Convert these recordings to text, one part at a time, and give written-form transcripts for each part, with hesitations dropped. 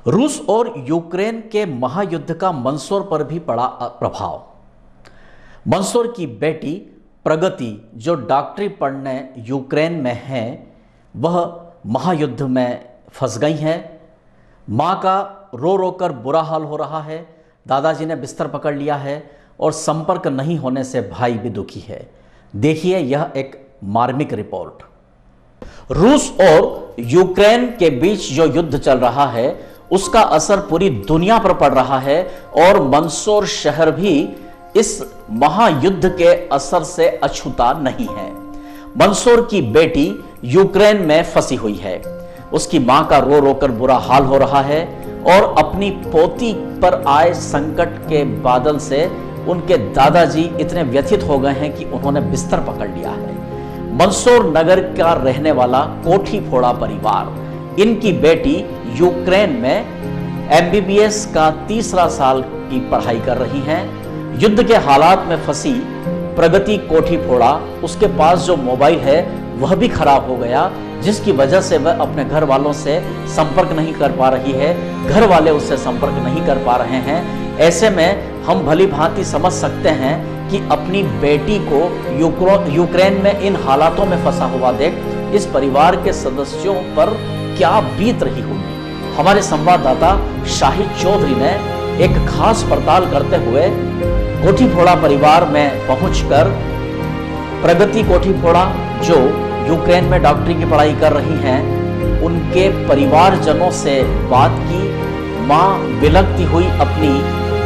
रूस और यूक्रेन के महायुद्ध का मंदसौर पर भी पड़ा प्रभाव। मंदसौर की बेटी प्रगति जो डॉक्टरी पढ़ने यूक्रेन में है, वह महायुद्ध में फंस गई हैं। माँ का रो रो कर बुरा हाल हो रहा है, दादाजी ने बिस्तर पकड़ लिया है और संपर्क नहीं होने से भाई भी दुखी है। देखिए यह एक मार्मिक रिपोर्ट। रूस और यूक्रेन के बीच जो युद्ध चल रहा है उसका असर पूरी दुनिया पर पड़ रहा है और मंदसौर शहर भी इस महायुद्ध के असर से अछूता नहीं है। मंदसौर की बेटी यूक्रेन में फंसी हुई है, उसकी मां का रो रो कर बुरा हाल हो रहा है और अपनी पोती पर आए संकट के बादल से उनके दादाजी इतने व्यथित हो गए हैं कि उन्होंने बिस्तर पकड़ लिया है। मंदसौर नगर का रहने वाला कोठी फोड़ा परिवार, इनकी बेटी यूक्रेन में एमबीबीएस का तीसरा साल की पढ़ाई कर रही हैं। युद्ध के हालात में फंसी प्रगति कोठी फोड़ा, उसके पास जो मोबाइल है वह भी खराब हो गया, जिसकी वजह से वह अपने घर वालों से संपर्क नहीं कर पा रही है, घर वाले उससे संपर्क नहीं कर पा रहे हैं। ऐसे में हम भली भांति समझ सकते हैं कि अपनी बेटी को यूक्रेन में इन हालातों में फंसा हुआ देख इस परिवार के सदस्यों पर क्या बीत रही होगी। हमारे संवाददाता शाहिद चौधरी ने एक खास पड़ताल करते हुए कोठी फोड़ा परिवार में पहुंचकर प्रगति कोठी फोड़ा जो यूक्रेन में डॉक्टरी की पढ़ाई कर रही हैं, उनके परिवारजनों से बात की। मां विलखती हुई अपनी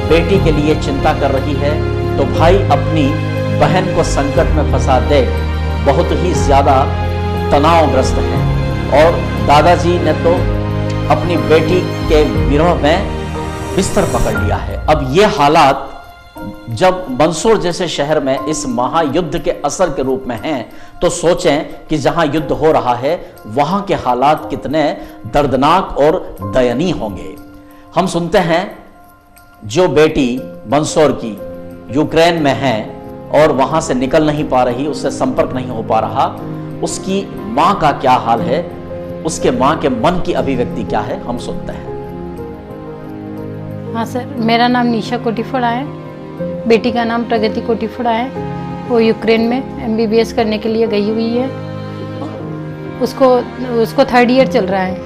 बेटी के लिए चिंता कर रही है तो भाई अपनी बहन को संकट में फंसा देख बहुत ही ज्यादा तनावग्रस्त हैं और दादाजी ने तो अपनी बेटी के विरह में बिस्तर पकड़ लिया है। अब ये हालात जब मंदसौर जैसे शहर में इस महायुद्ध के असर के रूप में हैं, तो सोचें कि जहां युद्ध हो रहा है वहां के हालात कितने दर्दनाक और दयनीय होंगे। हम सुनते हैं जो बेटी मंदसौर की यूक्रेन में है और वहां से निकल नहीं पा रही, उससे संपर्क नहीं हो पा रहा, उसकी मां का क्या हाल है, उसके मां के मन की अभिव्यक्ति क्या है, हम सुनते हैं। हाँ सर, मेरा नाम निशा कोटीफोड़ा है, बेटी का नाम प्रगति कोटीफोड़ा है। वो यूक्रेन में एमबीबीएस करने के लिए गई हुई है। उसको थर्ड ईयर चल रहा है।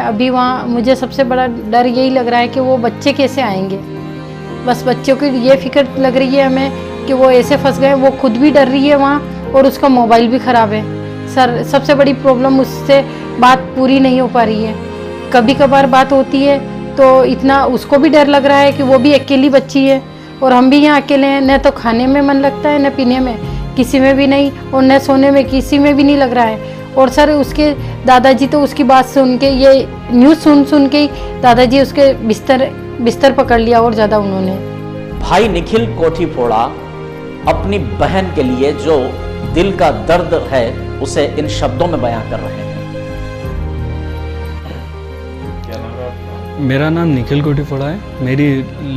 अभी वहाँ मुझे सबसे बड़ा डर यही लग रहा है कि वो बच्चे कैसे आएंगे। बस बच्चों की ये फिक्र लग रही है हमें कि वो ऐसे फंस गए। वो खुद भी डर रही है वहाँ और उसका मोबाइल भी ख़राब है। सर, सबसे बड़ी प्रॉब्लम उससे बात पूरी नहीं हो पा रही है। कभी कभार बात होती है तो इतना उसको भी डर लग रहा है कि वो भी अकेली बच्ची है और हम भी यहाँ अकेले हैं। न तो खाने में मन लगता है, न पीने में, किसी में भी नहीं, और न सोने में किसी में भी नहीं लग रहा है। और सर उसके दादाजी तो उसकी बात सुन के, ये न्यूज़ सुन के ही दादाजी उसके बिस्तर पकड़ लिया और ज़्यादा उन्होंने। भाई निखिल कोठी फोड़ा अपनी बहन के लिए जो दिल का दर्द है उसे इन शब्दों में बयां कर रहे हैं। मेरा नाम निखिल कोटीफोड़ा है। मेरी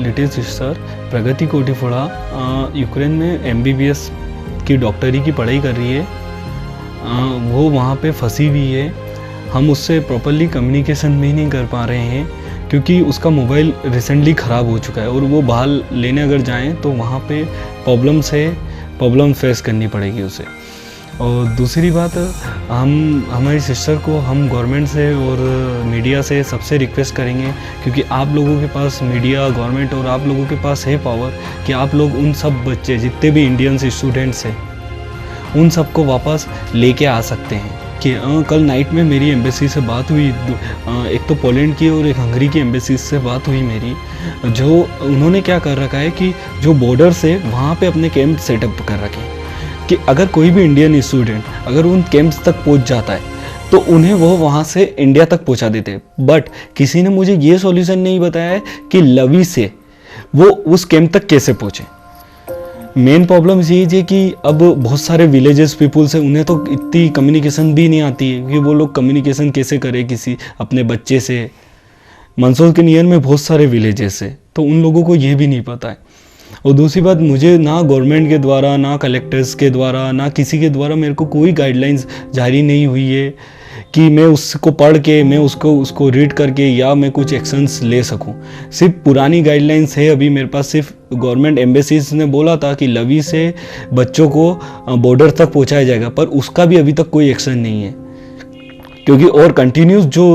लिटिल सिस्टर प्रगति कोटीफोड़ा यूक्रेन में एमबीबीएस की डॉक्टरी की पढ़ाई कर रही है। वो वहाँ पे फंसी हुई है। हम उससे प्रॉपरली कम्युनिकेशन भी नहीं कर पा रहे हैं क्योंकि उसका मोबाइल रिसेंटली ख़राब हो चुका है और वो बाहर लेने अगर जाएं तो वहाँ पे प्रॉब्लम फेस करनी पड़ेगी उसे। और दूसरी बात, हमारी सिस्टर को हम गवर्नमेंट से और मीडिया से सबसे रिक्वेस्ट करेंगे, क्योंकि आप लोगों के पास मीडिया, गवर्नमेंट और आप लोगों के पास है पावर कि आप लोग उन सब बच्चे जितने भी इंडियन स्टूडेंट्स हैं उन सबको वापस लेके आ सकते हैं। कि कल नाइट में मेरी एम्बेसी से बात हुई, एक तो पोलैंड की और एक हंगरी की एम्बेसी से बात हुई मेरी, जो उन्होंने क्या कर रखा है कि जो बॉर्डर से वहाँ पे अपने कैंप सेटअप कर रखे हैं कि अगर कोई भी इंडियन स्टूडेंट अगर उन कैंप्स तक पहुँच जाता है तो उन्हें वो वहाँ से इंडिया तक पहुँचा देते हैं। बट किसी ने मुझे ये सॉल्यूशन नहीं बताया है कि लवी से वो उस कैंप तक कैसे पहुँचे। मेन प्रॉब्लम ये है कि अब बहुत सारे विलेजेस पीपुल्स हैं, उन्हें तो इतनी कम्युनिकेशन भी नहीं आती है कि वो लोग कम्युनिकेशन कैसे करें किसी अपने बच्चे से। मंदसौर के नियर में बहुत सारे विलेजेस हैं तो उन लोगों को ये भी नहीं पता है। और दूसरी बात, मुझे ना गवर्नमेंट के द्वारा, ना कलेक्टर्स के द्वारा, ना किसी के द्वारा मेरे को कोई गाइडलाइंस जारी नहीं हुई है कि मैं उसको पढ़ के मैं उसको रीड करके या मैं कुछ एक्शंस ले सकूं। सिर्फ पुरानी गाइडलाइंस है अभी मेरे पास। सिर्फ गवर्नमेंट एम्बेसीज ने बोला था कि लवी से बच्चों को बॉर्डर तक पहुंचाया जाएगा, पर उसका भी अभी तक कोई एक्शन नहीं है, क्योंकि और कंटिन्यूस जो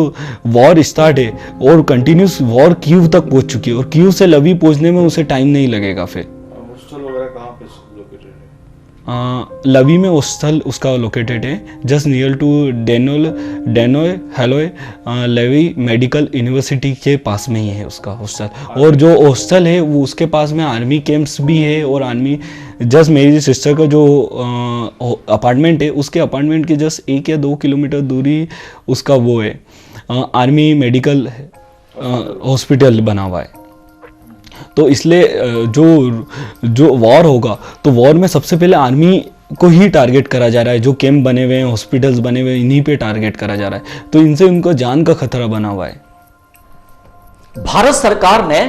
वॉर स्टार्ट है और कंटिन्यूस वॉर कीव तक पहुंच चुकी है और कीव से लवी पहुंचने में उसे टाइम नहीं लगेगा। फिर हॉस्टल वगैरह कहाँ पे लोकेटेड है? लवी में हॉस्टल उसका लोकेटेड है जस्ट नियर टू डेनोय हेलोय लेवी मेडिकल यूनिवर्सिटी के पास में ही है उसका हॉस्टल। और जो हॉस्टल है वो उसके पास में आर्मी कैंप्स भी है और आर्मी जस्ट मेरी सिस्टर का जो अपार्टमेंट है उसके अपार्टमेंट के जस्ट 1 या 2 किलोमीटर दूरी उसका वो है आर्मी मेडिकल हॉस्पिटल बना हुआ है। तो इसलिए जो वॉर होगा तो वॉर में सबसे पहले आर्मी को ही टारगेट करा जा रहा है। जो कैंप बने हुए हैं, हॉस्पिटल्स बने हुए हैं, इन्हीं पे टारगेट करा जा रहा है, तो इनसे उनको जान का खतरा बना हुआ है। भारत सरकार ने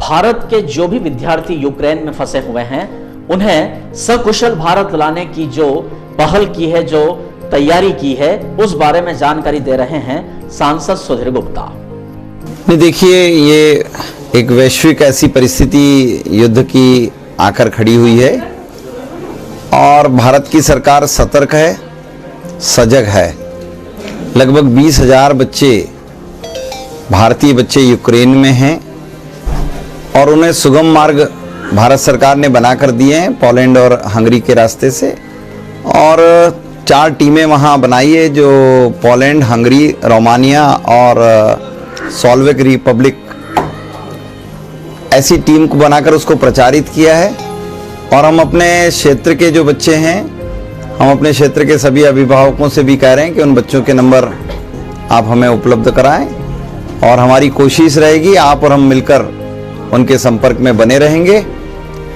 भारत के जो भी विद्यार्थी यूक्रेन में फंसे हुए हैं उन्हें सकुशल भारत लाने की जो पहल की है, जो तैयारी की है, उस बारे में जानकारी दे रहे हैं सांसद सुधीर गुप्ता। नहीं, देखिए, ये एक वैश्विक ऐसी परिस्थिति युद्ध की आकर खड़ी हुई है और भारत की सरकार सतर्क है, सजग है। लगभग 20,000 बच्चे, भारतीय बच्चे यूक्रेन में हैं और उन्हें सुगम मार्ग भारत सरकार ने बना कर दिए हैं पोलैंड और हंगरी के रास्ते से। और 4 टीमें वहाँ बनाई है, जो पोलैंड, हंगरी, रोमानिया और स्लोवाक रिपब्लिक, ऐसी टीम को बनाकर उसको प्रचारित किया है। और हम अपने क्षेत्र के जो बच्चे हैं, हम अपने क्षेत्र के सभी अभिभावकों से भी कह रहे हैं कि उन बच्चों के नंबर आप हमें उपलब्ध कराएं और हमारी कोशिश रहेगी आप और हम मिलकर उनके संपर्क में बने रहेंगे।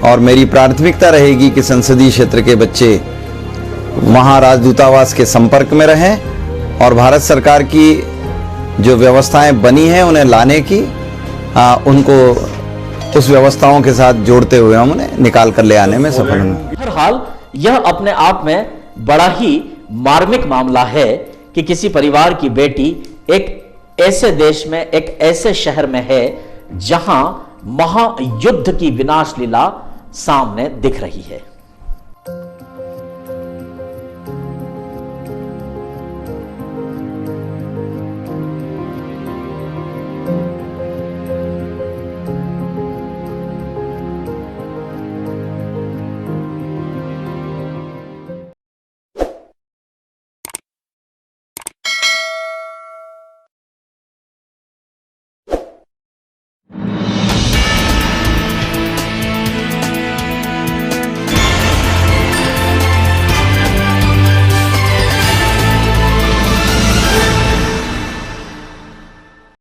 और मेरी प्राथमिकता रहेगी कि संसदीय क्षेत्र के बच्चे वहाँ राजदूतावास के संपर्क में रहें और भारत सरकार की जो व्यवस्थाएं बनी हैं उन्हें लाने की उनको उस व्यवस्थाओं के साथ जोड़ते हुए हम उन्हें निकाल कर ले आने में सफल होंगे। बहरहाल यह अपने आप में बड़ा ही मार्मिक मामला है कि किसी परिवार की बेटी एक ऐसे देश में, एक ऐसे शहर में है जहां महायुद्ध की विनाश लीला सामने दिख रही है।